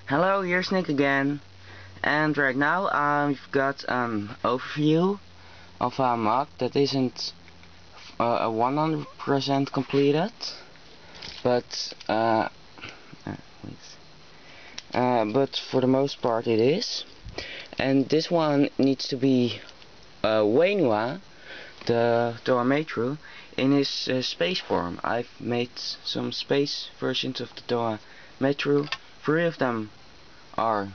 Hello, here's Nick again, and right now I've got an overview of a mock that isn't 100% completed, but but for the most part it is. And this one needs to be Whenua, the Toa in his space form. I've made some space versions of the Toa. 3 of them are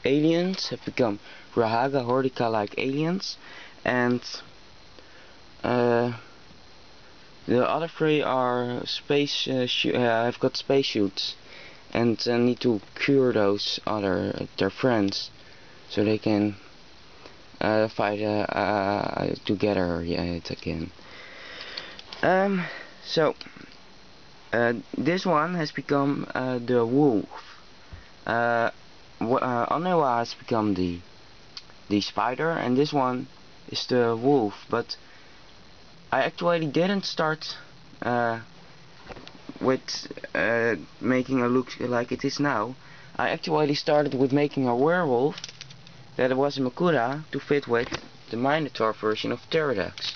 aliens, have become Rahaga Hordika like aliens, and the other 3 are space. I've got spacesuits, and need to cure those their friends, so they can fight together yet again. So this one has become the wolf. Untitled has become the spider, and this one is the wolf. But I actually didn't start with making a look like it is now. I actually started with making a werewolf that was a Makura to fit with the Minotaur version of Pterodax.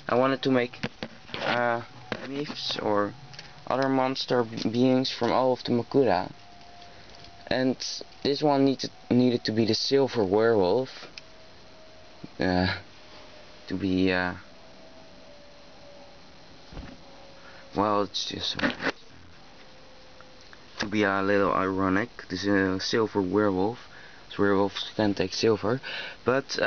I wanted to make myths or other monster beings from all of the Makura, and this one needed to be the silver werewolf, to be well, it's just to be a little ironic. This is a silver werewolf. So werewolves can take silver, but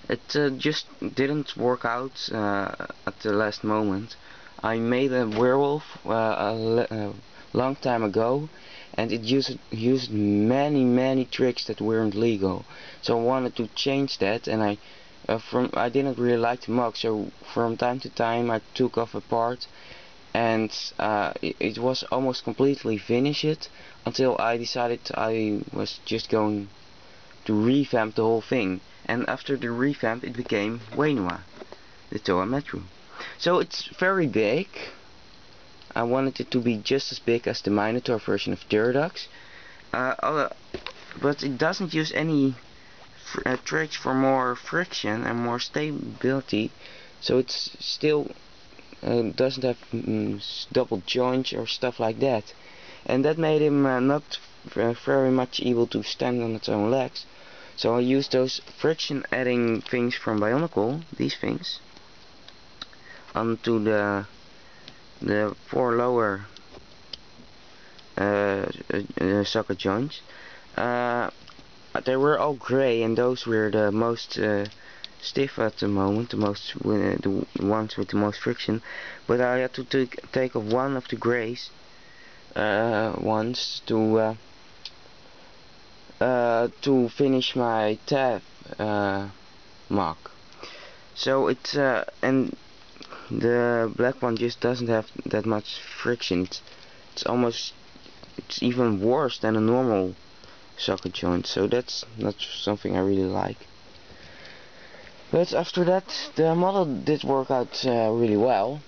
it just didn't work out at the last moment. I made a werewolf a long time ago, and it used many tricks that weren't legal. So I wanted to change that, and I didn't really like the mock, so from time to time I took off a part, and it was almost completely finished until I decided I was just going to revamp the whole thing. And after the revamp it became Whenua, the Toa Metro. So it's very big. I wanted it to be just as big as the Minotaur version of Pterodax, but it doesn't use any tricks for more friction and more stability, so it's still doesn't have double joints or stuff like that, and that made him not very much able to stand on its own legs. So I used those friction adding things from Bionicle, these things, onto the 4 lower socket joints. They were all grey, and those were the most stiff at the moment, the ones with the most friction. But I had to take off one of the greys ones to finish my tab mock. So it's and the black one just doesn't have that much friction. It's even worse than a normal socket joint, so that's not something I really like. But after that, the model did work out really well.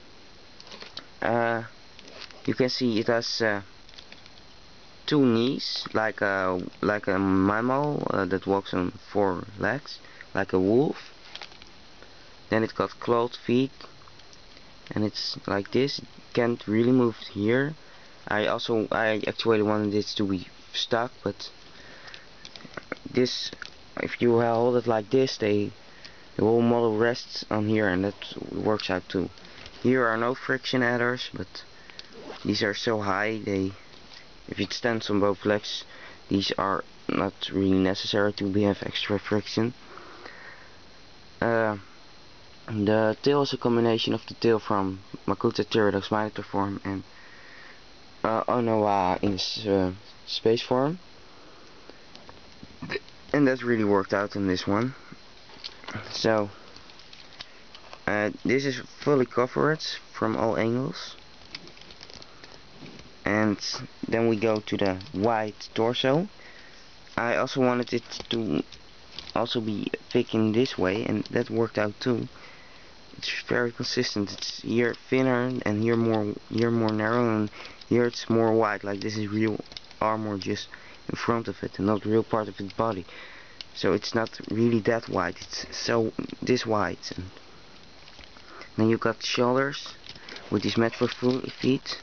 You can see it has 2 knees, like a mammal that walks on 4 legs, like a wolf. Then it got clawed feet, and it's like this. It can't really move here. I actually wanted it to be stuck, but this, if you hold it like this, the whole model rests on here, and that works out too. Here are no friction adders, but these are so high, if it stands on both legs, these are not really necessary to have extra friction. The tail is a combination of the tail from Makuta Pterodax Minotaur form and Onoa in space form, and that really worked out in this one. So this is fully covered from all angles, and then we go to the white torso. I also wanted it to also be thick in this way, and that worked out too. It's very consistent. It's here thinner, and here more narrow, and here it's more wide. Like this is real armor just in front of it and not real part of its body. So it's not really that wide, it's so this wide. And then you got shoulders with these metal feet.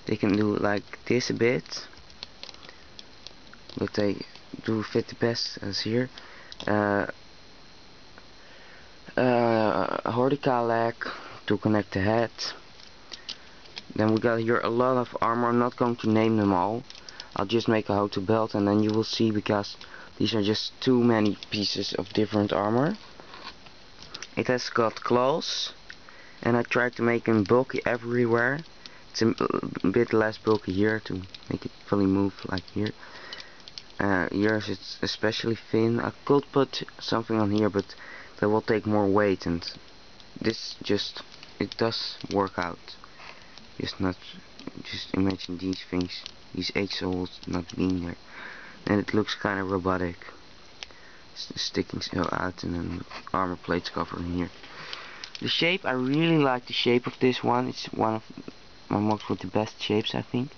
They can do like this a bit, but they do fit the best as here. Hordika leg to connect the head. Then we got here a lot of armor. I'm not going to name them all. I'll just make a how-to belt and then you will see, because these are just too many pieces of different armor. It has got claws, and I tried to make them bulky everywhere. It's a bit less bulky here to make it fully move like here. Here it's especially thin. I could put something on here, but that will take more weight, and this just, it does work out. Just imagine these things, these 8 souls not being there. And it looks kind of robotic, sticking so out, and then armor plates covering here. The shape, I really like the shape of this one. It's one of my MOCs with the best shapes, I think.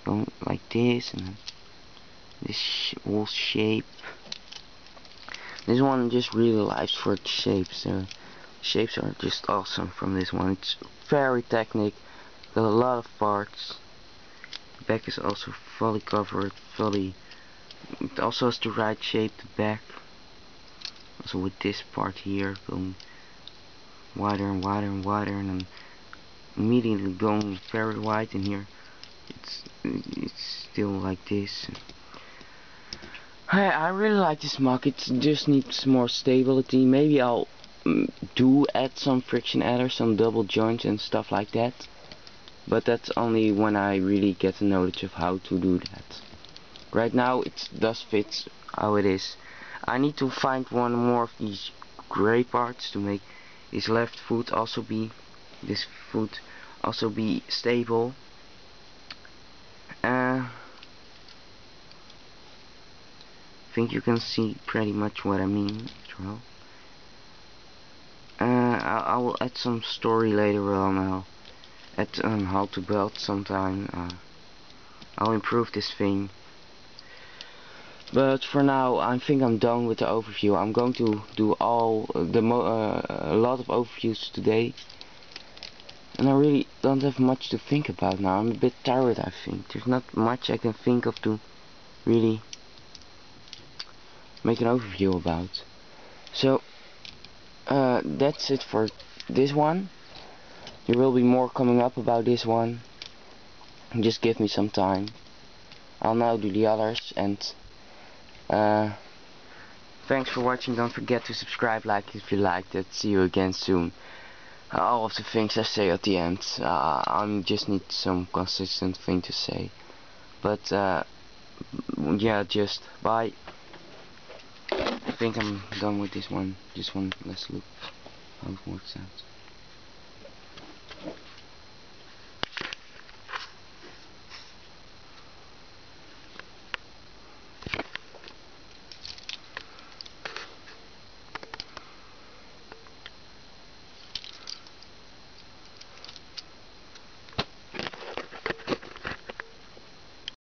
Going like this, and then this whole shape. This one just really lives for its shapes. Shapes are just awesome from this one. It's very technical, got a lot of parts. The back is also fully covered, it also has the right shape, the back. Also with this part here going wider and wider and wider, and then immediately going very wide, and here it's still like this. I really like this MOC. It just needs more stability. Maybe I'll do add some friction adders, some double joints and stuff like that. But that's only when I really get the knowledge of how to do that. Right now it does fit how it is. I need to find one more of these gray parts to make his left foot also be, this foot also be stable. I think you can see pretty much what I mean after all. I will add some story later on. I'll add how to belt sometime. I'll improve this thing. But for now, I think I'm done with the overview. I'm going to do a lot of overviews today, and I really don't have much to think about now. I'm a bit tired, I think. There's not much I can think of to really make an overview about. So that's it for this one. There will be more coming up about this one. Just give me some time. I'll now do the others, and thanks for watching. Don't forget to subscribe, like if you liked it. See you again soon. All of the things I say at the end, I just need some consistent thing to say. But yeah, just bye. I think I'm done with this one. Just one last look how it works out.